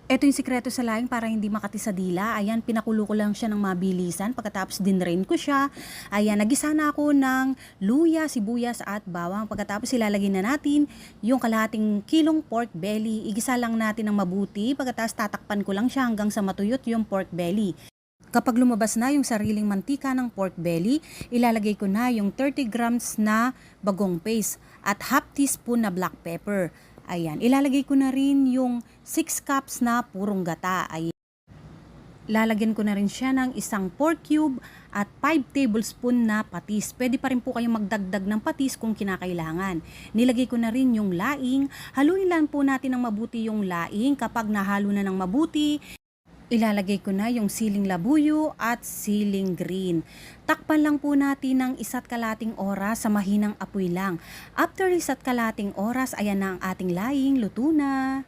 Eto yung sikreto sa laing para hindi makati sa dila. Ayan, pinakulo ko lang siya ng mabilisan. Pagkatapos dinrain ko siya. Ayan, nagisa na ako ng luya, sibuyas at bawang. Pagkatapos ilalagay na natin yung kalahating kilong pork belly. Igisa lang natin ng mabuti. Pagkatapos tatakpan ko lang siya hanggang sa matuyot yung pork belly. Kapag lumabas na yung sariling mantika ng pork belly, ilalagay ko na yung 30 grams na bagong paste at half teaspoon na black pepper. Ayan, ilalagay ko na rin yung 6 cups na purong gata. Ayan. Lalagyan ko na rin siya ng isang pork cube at 5 tablespoon na patis. Pwede pa rin po kayong magdagdag ng patis kung kinakailangan. Nilagay ko na rin yung laing. Haluin lang po natin ng mabuti yung laing. Kapag nahalo na ng mabuti, ilalagay ko na yung siling labuyo at siling green. Takpan lang po natin ng 1.5 oras sa mahinang apoy lang. After 1.5 oras, ayan na ang ating laing, luto na.